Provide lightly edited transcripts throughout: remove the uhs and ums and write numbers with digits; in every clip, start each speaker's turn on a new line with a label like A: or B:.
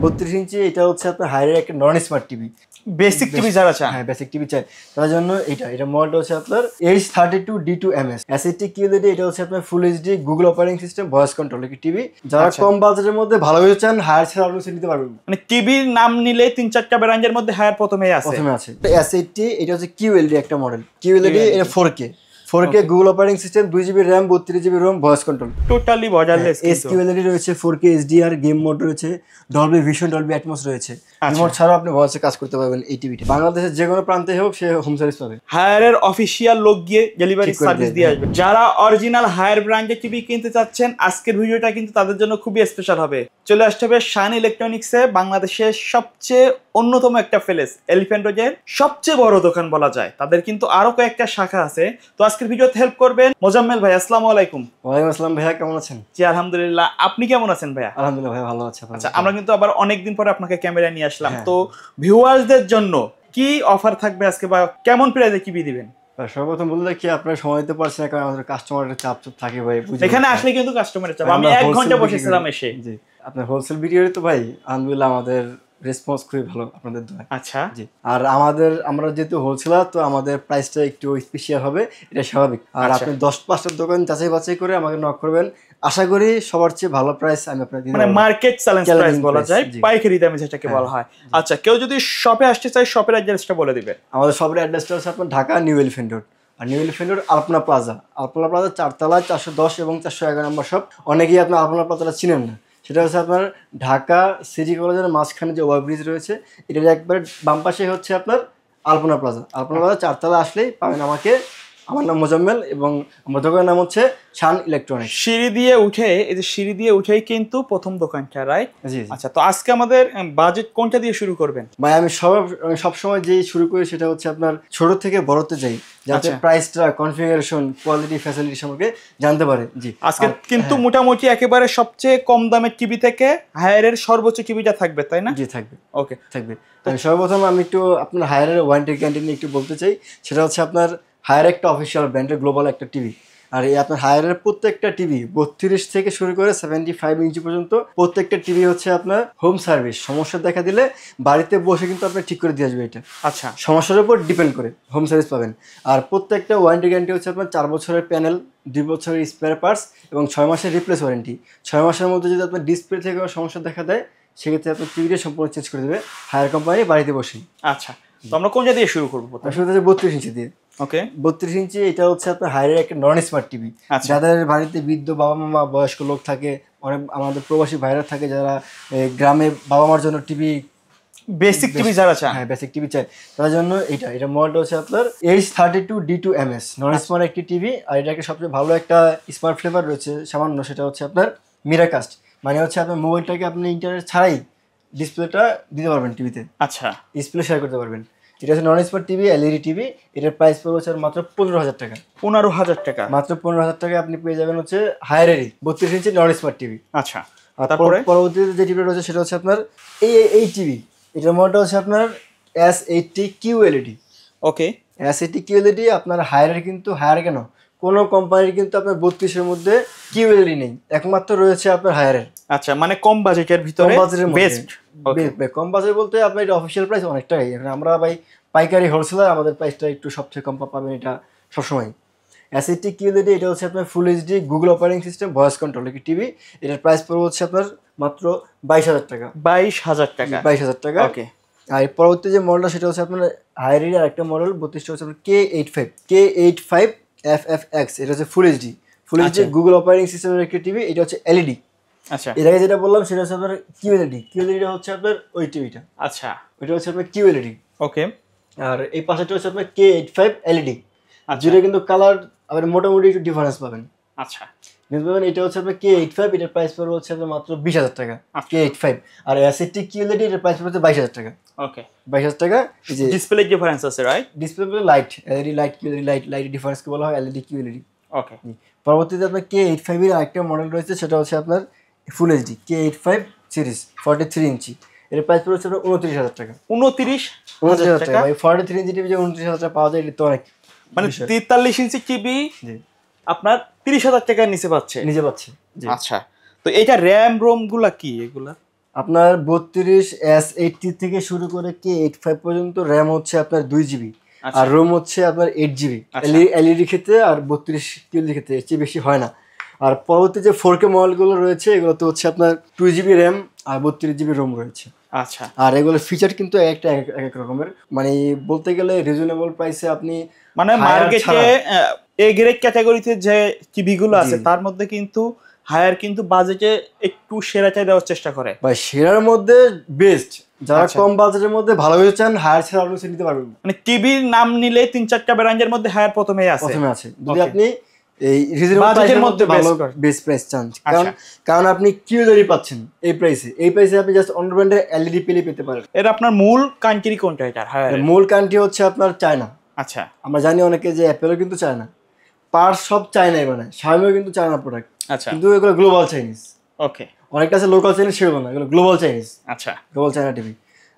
A: 32 ইঞ্চি এটা হচ্ছে আপনার হায়ারের একটা নন স্মার্ট টিভি।
B: বেসিক টিভি যারা চান,
A: হ্যাঁ বেসিক টিভি চাই তার জন্য এটা মডেলটা হচ্ছে আপনার H32D2MS SAT QLED। এটা হচ্ছে আপনার full HD Google operating system voice control একটি টিভি। যারা কম বাজেটের মধ্যে ভালো কিছু চান হায়ার ছাড়া আপনি নিতে পারবেন।
B: মানে টিভির নাম নিলে 3-4টা ব্র্যান্ডের মধ্যে হায়ার প্রথমেই আছে।
A: SAT এটা হচ্ছে QLED একটা মডেল। QLED এটা 4K Google operating system 2GB RAM 32GB ROM voice control
B: totally bezelless.
A: SQLED রয়েছে 4K HDR গেম মোড রয়েছে ডলবি ভিশন ডলবি অ্যাটমস রয়েছে। রিমোট ছাড়াও আপনি ভয়েসে কাজ করতে পারবেন এই টিভিতে। বাংলাদেশের যে কোনো প্রান্তে হোক সে হোম সার্ভিস পাবে।
B: হায়ারের অফিসিয়াল লোক গিয়ে ডেলিভারি সার্ভিস দিয়ে আসবে। যারা অরিজিনাল হায়ার ব্র্যান্ডের টিভি কিনতে চাচ্ছেন আজকের ভিডিওটা কিন্তু তাদের জন্য খুবই স্পেশাল হবে। চলে আসতে হবে শান ইলেকট্রনিক্সে, বাংলাদেশের সবচেয়ে অন্যতম একটা ফেলেস এলিফ্যান্ট রোডের সবচেয়ে বড় দোকান বলা যায়। তাদের কিন্তু আরো কয়েকটা শাখা আছে। তো আজকের ভিডিওতে হেল্প করবেন মোজাম্মেল ভাই। আসসালামু আলাইকুম।
A: ওয়ালাইকুম আসসালাম ভাইয়া, কেমন আছেন?
B: জি আলহামদুলিল্লাহ, আপনি কেমন আছেন ভাইয়া?
A: আলহামদুলিল্লাহ ভাই ভালো আছি।
B: আচ্ছা, আমরা কিন্তু আবার অনেকদিন পরে আপনাকে ক্যামেরা নিয়ে আসলাম। তো ভিউয়ারদের জন্য কি অফার থাকবে আজকে বা কেমন প্রাইসে টিভি দিবেন?
A: সর্বপ্রথম বলতে কি আপনারা সময় দিতে পারছেন না কারণ আমাদের কাস্টমারের চাপ থাকে ভাই।
B: এখানে আসলে কিন্তু কাস্টমারের চাপ। আমি 1 ঘন্টা বসেছিলাম এসে।
A: জি আপনার হোলসেল ভিডিওতে তো ভাই আলহামদুলিল্লাহ আমাদের রেসপন্স খুবই ভালো আপনাদের দোয়া।
B: আচ্ছা
A: জি, আর আমরা যেহেতু হোলসেলার তো আমাদের প্রাইসটা একটু স্পেশাল হবে, এটা স্বাভাবিক। আর আপনি 10-5টা দোকান যাচাই বাছাই করে আমাকে নক করবেন, আশা করি সবার চেয়ে ভালো প্রাইস আমি আপনাকে দিতে পারবো।
B: মানে মার্কেট চ্যালেঞ্জ প্রাইস বলা যায়, পাইকারি দামে যেটাকে বলা হয়। আচ্ছা, কেউ যদি শপে আসতে চায় শপের অ্যাড্রেসটা বলে দিবেন।
A: আমাদের শপের অ্যাড্রেসটা হচ্ছে আপনার ঢাকা নিউ এলিফ্যান্ট রোড। আর নিউ এলিফ্যান্ট রোড আলপনা প্লাজা 4 তলায় 410 এবং 411 নম্বর শপ। অনেকেই আপনার আলপনা প্লাজাটা চিনেন না, সেটা হচ্ছে আপনার ঢাকা সিটি কলেজের মাঝখানে যে ওভারব্রিজ রয়েছে এটার একবার বাম পাশে হচ্ছে আপনার আলপনা প্লাজা। 4 তলা আসলেই পাবেন আমাকে। আমার নাম মোজাম্মেল এবং আমার দোকানের নাম হচ্ছে শান ইলেকট্রনিক্স।
B: সিঁড়ি দিয়ে উঠেই কিন্তু প্রথম দোকানটা, রাইট?
A: জি।
B: আচ্ছা, তো আজকে আমাদের বাজেট কোনটা দিয়ে শুরু করবেন?
A: ভাই আমি সবসময় যেই শুরু করি সেটা হচ্ছে আপনার ছোট থেকে বড়তে যাই, যাতে প্রাইসটা, কনফিগারেশন, কোয়ালিটি, ফ্যাসিলিটি সম্পর্কে জানতে পারে। জি,
B: আজকে কিন্তু মোটামুটি একেবারে সবচেয়ে কম দামের টিভি থেকে হায়ারের সর্বোচ্চ টিভিটা থাকবে, তাই না?
A: জি থাকবে।
B: ওকে,
A: থাকবে। সর্বপ্রথম আমি একটু আপনার হায়ারের ওয়ারেন্টি গ্যারান্টি নিয়ে একটু বলতে চাই। সেটা হচ্ছে আপনার হায়ার একটা অফিসিয়াল ব্র্যান্ডের গ্লোবাল একটা টিভি। আর এই আপনার হায়ারের প্রত্যেকটা টিভি 32 থেকে শুরু করে 75 ইঞ্চি পর্যন্ত প্রত্যেকটা টিভি হচ্ছে আপনার হোম সার্ভিস। সমস্যা দেখা দিলে বাড়িতে বসে কিন্তু আপনি ঠিক করে দিয়ে আসবে। এটা
B: আচ্ছা
A: সমস্যার উপর ডিপেন্ড করে হোম সার্ভিস পাবেন। আর প্রত্যেকটা ওয়ারেন্টি গ্যারান্টি হচ্ছে আপনার 4 বছরের প্যানেল, 2 বছরের স্পেয়ার পার্টস এবং 6 মাসের রিপ্লেস ওয়ারেন্টি। 6 মাসের মধ্যে যদি আপনার ডিসপ্লে থেকে কোনো সমস্যা দেখা দেয় সেক্ষেত্রে আপনার টিভিটা সম্পূর্ণ চেঞ্জ করে দেবে হায়ার কোম্পানি বাড়িতে বসেই।
B: আচ্ছা, তো আমরা কোনটা দিয়ে শুরু করবো?
A: শুরু হচ্ছে 32 ইঞ্চি দিয়ে।
B: ওকে,
A: 32 ইঞ্চি এটা হচ্ছে আপনার হায়ারের একটা নন স্মার্ট টিভি। যাদের বাড়িতে বৃদ্ধ বাবা মা, বয়স্ক লোক থাকে, অনেক আমাদের প্রবাসী ভাইরা থাকে যারা গ্রামে বাবা মার জন্য টিভি,
B: বেসিক টিভি যারা চান,
A: হ্যাঁ বেসিক টিভি চাই, তার জন্য এটা মডেলটা হচ্ছে আপনার H32D2MS নন স্মার্ট একটি টিভি। আর এটা একটা সবচেয়ে ভালো একটা স্মার্ট ফ্লেভার রয়েছে সামান্য, সেটা হচ্ছে আপনার মিরাকাস্ট। মানে হচ্ছে আপনার মোবাইলটাকে আপনি ইন্টারনেট ছাড়াই ডিসপ্লেটা দিতে পারবেন টিভিতে।
B: আচ্ছা,
A: ডিসপ্লে শেয়ার করতে পারবেন। এটা হচ্ছে নন স্মার্ট টিভি, এলইডি টিভি। এটার প্রাইস পড়বে হচ্ছে মাত্র 15,000 টাকা।
B: 15,000 টাকা?
A: মাত্র 15,000 টাকায় আপনি পেয়ে যাবেন হচ্ছে হায়ারেরই 32 ইঞ্চি নন স্মার্ট টিভি।
B: আচ্ছা,
A: তারপরে পরবর্তীতে যে টিভিটা রয়েছে সেটা হচ্ছে আপনার এই টিভি। এটার মডেলটা হচ্ছে আপনার S80 QLED।
B: ওকে,
A: S80 QLED আপনার হায়ারের, কিন্তু হায়ার কেন কোনো কোম্পানির কিন্তু আপনার 32-এর মধ্যে QLED নেই, একমাত্র রয়েছে আপনার হায়ারের।
B: আচ্ছা, মানে কম বাজেটের ভিতরে বেস্ট।
A: কম বাজেট বলতে আপনার এটা অফিসিয়াল প্রাইস অনেকটাই। আমরা ভাই পাইকারি হোলসেলার, আমাদের প্রাইসটা একটু সবচেয়ে কম পাবেন এটা সবসময়। S80 QLED এটা হচ্ছে আপনার full HD Google operating system voice control একটি টিভি। এটার প্রাইস পড়বে হচ্ছে আপনার মাত্র 22,000 টাকা।
B: 22,000 টাকা?
A: 22,000 টাকা।
B: ওকে,
A: আর পরবর্তী যে মডেলটা সেটা হচ্ছে আপনার হায়ারের আরেকটা মডেল 32 হচ্ছে আপনার K85FFX। এটা হচ্ছে ফুল এইচডি গুগল অপারেটিং সিস্টেমের একটি টিভি। এটা হচ্ছে এলইডি।
B: আচ্ছা,
A: এর আগে যেটা বললাম সেটা হচ্ছে আপনার QLED হচ্ছে আপনার ওই টিভিটা।
B: আচ্ছা,
A: ওইটা হচ্ছে আপনার QLED।
B: ওকে,
A: আর এই পাশেটা হচ্ছে আপনার K85 LED। যেটা কিন্তু কালার আবার মোটামুটি একটু ডিফারেন্স পাবেন।
B: আচ্ছা,
A: এটা হচ্ছে আপনার K85, এটার প্রাইস পড়বে হচ্ছে আপনার মাত্র 20,000 টাকা। K85 আর S80 QLED এর প্রাইস পড়বে 22,000 টাকা।
B: ওকে,
A: 22,000 টাকা। যে
B: ডিসপ্লে ডিফারেন্স আছে, right?
A: Display light, LED light, QLED light difference কে বলা হয় LED QLED।
B: ওকে,
A: পরবর্তীতে আপনার K85 এর আরেকটা মডেল রয়েছে, সেটা হচ্ছে আপনার ফুল এইচডি K85 সিরিজ 43 ইঞ্চি। এর প্রাইস পড়ছে আপনার 29,000 টাকা।
B: 29,000 টাকা?
A: ভাই 43 ইঞ্চি টিভি যে 29,000 টাকা পাওয়া যায় এটা তো অনেক।
B: মানে 43 ইঞ্চি টিভি আপনার 30,000 টাকার নিচে পাচ্ছে?
A: নিচে পাচ্ছে।
B: আচ্ছা, তো এটা র্যাম রোম গুলা কি এগুলা?
A: আপনার 32 S80 থেকে শুরু করে K85 পর্যন্ত র্যাম হচ্ছে আপনার 2 GB, আর রোম হচ্ছে আপনার 8 GB। এলইডি ক্ষেত্রে আর 32 QLED ক্ষেত্রে এর চেয়ে বেশি হয় না। আর পরবর্তী যে 4K মডেলগুলো রয়েছে এগুলোতে হচ্ছে আপনার 2 GB র্যাম আর 32 GB রোম রয়েছে।
B: আচ্ছা,
A: আর এগুলোর ফিচার কিন্তু এক এক রকমের, মানে বলতে গেলে রিজনেবল প্রাইসে আপনি
B: মানে মার্কেটে এ গ্রেড ক্যাটাগরিতে যে টিভি গুলো আছে তার মধ্যে কিন্তু হায়ার কিন্তু বাজেটে একটু সেরাটাই দেওয়ার চেষ্টা করে।
A: ভাই সেরার মধ্যে বেস্ট, যারা কম বাজেটের মধ্যে ভালো কিছু চান হায়ার ছাড়া অন্য কিছু নিতে পারবেন।
B: মানে টিভির নাম নিলে 3-4টা ব্র্যান্ডের মধ্যে হায়ার প্রথমেই আছে।
A: যদি আপনি এই রিজনেবল প্রাইসের মধ্যে ভালো বেস্ট প্রাইস চান, কারণ আপনি কিউএলইডি পাচ্ছেন এই প্রাইসে আপনি জাস্ট অন্য ব্র্যান্ডের এলইডি পেলে পেতে পারেন।
B: এটা আপনার মূল কান্ট্রি কোনটা? এটা হায়ার
A: মূল কান্ট্রি হচ্ছে আপনার চায়না।
B: আচ্ছা,
A: আমরা জানি অনেকে যে অ্যাপেলও কিন্তু চায়না, পার্টস সব চায়নাই বানায়, শাওমিও কিন্তু চায়না প্রোডাক্ট।
B: আচ্ছা,
A: কিন্তু এগুলো গ্লোবাল চাইনিজ।
B: ওকে,
A: অনেকটা আছে লোকাল চাইনিজ, সেগুলো না, এগুলো গ্লোবাল চাইনিজ।
B: আচ্ছা,
A: গ্লোবাল চায়না টিভি।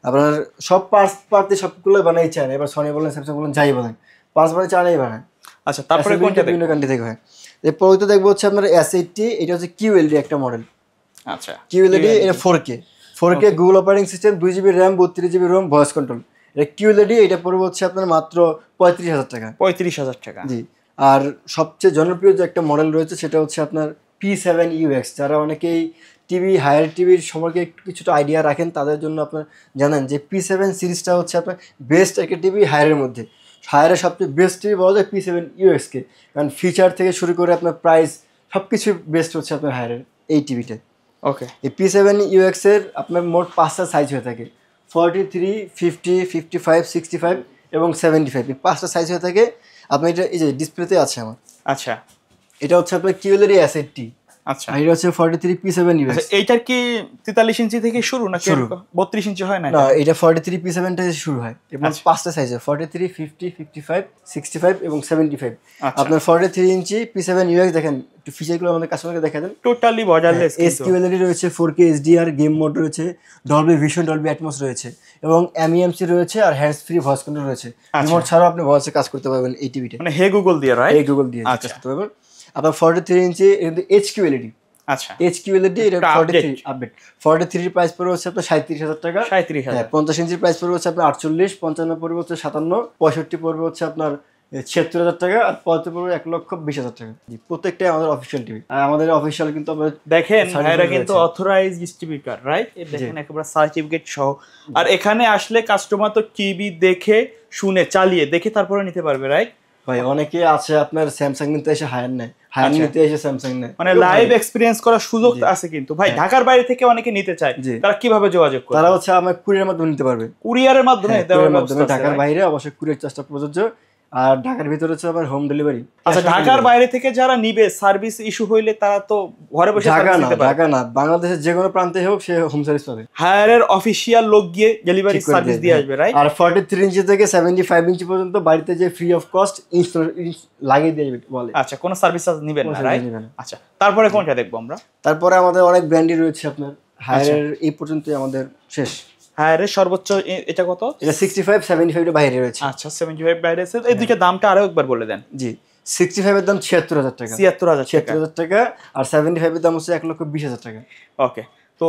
A: আপনার সব পার্টস সবগুলো বানাই চায়না। এবার সনি বলেন, স্যামসাং বলেন, যাই বলেন, পার্টস বানাই চায়নাই বানায়।
B: আচ্ছা, তারপরে কোনটা
A: বিভিন্ন কান্ট্রি থেকে হয়। এরপরে দেখবো হচ্ছে আপনার S80, এটা হচ্ছে QLED একটা মডেল।
B: আচ্ছা,
A: QLED এটা 4K Google operating system, 2 GB RAM, 32 GB ROM, voice control. এটা QLED, এটা পড়বে হচ্ছে আপনার মাত্র 35,000 টাকা।
B: 35,000 টাকা,
A: জি। আর সবচেয়ে জনপ্রিয় যে একটা মডেল রয়েছে সেটা হচ্ছে আপনার P7UX। যারা অনেকেই টিভি হায়ার টিভির সম্পর্কে একটু কিছুটা আইডিয়া রাখেন তাদের জন্য আপনার জানেন যে P7 সিরিজটা হচ্ছে আপনার বেস্ট একটা টিভি হায়ারের মধ্যে। হায়ারের সবচেয়ে বেস্ট টিভি বলা যায় P7UX-কে, কারণ ফিচার থেকে শুরু করে আপনার প্রাইস সব কিছু বেস্ট হচ্ছে আপনার হায়ারের এই টিভিতে।
B: ওকে,
A: এই P7UX-এর আপনার মোট 5টা সাইজ হয়ে থাকে, 43, 50, 55, 65 এবং 75। এই 5টা সাইজ হয়ে থাকে। আপনি এটা এই যে ডিসপ্লেতে আছে আমার।
B: আচ্ছা,
A: এটা হচ্ছে আপনার QLED S80।
B: আচ্ছা,
A: আর এটা হচ্ছে 43 P7UX।
B: এইটার কি 43 ইঞ্চি থেকে শুরু নাকি 32 ইঞ্চি হয় না?
A: না, এটা 43 P7 থেকে শুরু হয় এবং 5টা সাইজ হয়, 43, 50, 55, 65 এবং 75। আপনার 43 ইঞ্চি P7UX দেখেন, একটু ফিচারগুলো আমাদের কাস্টমারকে দেখা দেন।
B: Totally borderless.
A: SQLED রয়েছে, 4K HDR, গেম মোড রয়েছে, ডলবি ভিশন, ডলবি অ্যাটমস রয়েছে এবং MEMC রয়েছে, আর হ্যান্ডস ফ্রি ভয়েস কন্ট্রোল রয়েছে। রিমোট ছাড়াও আপনি ভয়েসে কাজ করতে পারবেন এই টিভিতে,
B: মানে হে গুগল দিয়ে, রাইট?
A: এই গুগল দিয়ে কাজ করতে পারবেন। আপনার 43 ইঞ্চি কিন্তু HQLED।
B: আচ্ছা,
A: HQLED এটা 43 আপডেট। 43 এর প্রাইস পড়বে হচ্ছে আপনার 37,000 টাকা।
B: 37,000।
A: 50 ইঞ্চির প্রাইস পড়বে হচ্ছে আপনার 48, 55 পড়বে হচ্ছে 57, 65 পড়বে হচ্ছে আপনার 76,000 টাকা, আর 75 পড়বে 1,20,000 টাকা। প্রত্যেকটাই আমাদের অফিসিয়াল টিভি। আর আমাদের অফিসিয়াল কিন্তু আমাদের
B: দেখেন ভাইরা কিন্তু অথরাইজড ডিস্ট্রিবিউটর, রাইট? দেখেন একেবারে সার্টিফিকেট সহ। আর এখানে আসলে কাস্টমার তো টিভি দেখে শুনে চালিয়ে দেখে তারপরে নিতে পারবে, রাইট?
A: ভাই অনেকে আছে আপনার স্যামসাং নিতে এসে হায়ার নেয়, হায়ার নিতে এসে স্যামসাং নেয়,
B: মানে লাইভ এক্সপেরিয়েন্স করার সুযোগ আছে। কিন্তু ভাই ঢাকার বাইরে থেকে অনেকে নিতে চায়, তারা কিভাবে যোগাযোগ করবে?
A: তারা হচ্ছে আমার কুরিয়ারের মাধ্যমে নিতে পারবে।
B: কুরিয়ারের মাধ্যমে দেওয়ার ব্যবস্থা আছে।
A: ঢাকার বাইরে অবশ্যই কুরিয়ার চার্জটা প্রযোজ্য, আর ঢাকার ভিতরে হচ্ছে আবার হোম ডেলিভারি।
B: আচ্ছা, ঢাকার বাইরে থেকে যারা নিবে সার্ভিস ইস্যু হইলে তারা তো ঘরে বসে সার্ভিস নিতে পারে।
A: ঢাকা না, বাংলাদেশের যে কোনো প্রান্তে হোক সে হোম সার্ভিস পাবে।
B: হায়ারের অফিশিয়াল লোক গিয়ে ডেলিভারি সার্ভিস দিয়ে আসবে, রাইট?
A: আর 43 ইঞ্চি থেকে 75 ইঞ্চি পর্যন্ত বাড়িতে যে ফ্রি অফ কস্ট ইনস্টল লাগিয়ে দিয়ে বলে।
B: আচ্ছা, কোনো সার্ভিস নিবেন না, রাইট? আচ্ছা, তারপরে কোনটা দেখবো আমরা?
A: তারপরে আমাদের অনেক ব্র্যান্ডই রয়েছে আপনার। হায়ারের এই পর্যন্তই আমাদের শেষ।
B: হায়ারের সর্বোচ্চ এটা কত?
A: এটা 65, 75 এর বাইরে রয়েছে।
B: আচ্ছা, 75 বাইরে আছে। এই দুইটা দামটা আরো একবার বলে দেন।
A: জি, 65 এর দাম 76,000 টাকা।
B: 76,000
A: টাকা। আর 75 এর দাম হচ্ছে 1,20,000 টাকা।
B: ওকে, তো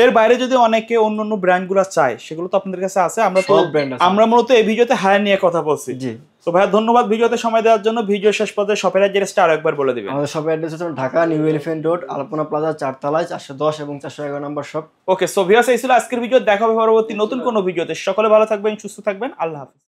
B: এর বাইরে যদি অনেকে অন্য অন্য ব্র্যান্ডগুলো চায় সেগুলো তো আপনাদের কাছে আছে। আমরা মূলত এই ভিডিওতে হায়ার নিয়ে কথা বলছি।
A: জি,
B: তো ভাইয়া ধন্যবাদ ভিডিওতে সময় দেওয়ার জন্য। ভিডিও শেষ পর্যন্ত শপের অ্যাড্রেসটা আরো একবার বলে দিবেন।
A: আমাদের শপের অ্যাড্রেস হচ্ছে ঢাকা নিউ এলিফ্যান্ট রোড, আলপনা প্লাজা 4 তলায়, 410 এবং 411 নম্বর শপ।
B: ওকে, সো ভিউয়ার্স, এই ছিল আজকের ভিডিও। দেখা হবে পরবর্তী নতুন কোনো ভিডিওতে। সকলে ভালো থাকবেন, সুস্থ থাকবেন। আল্লাহ হাফেজ।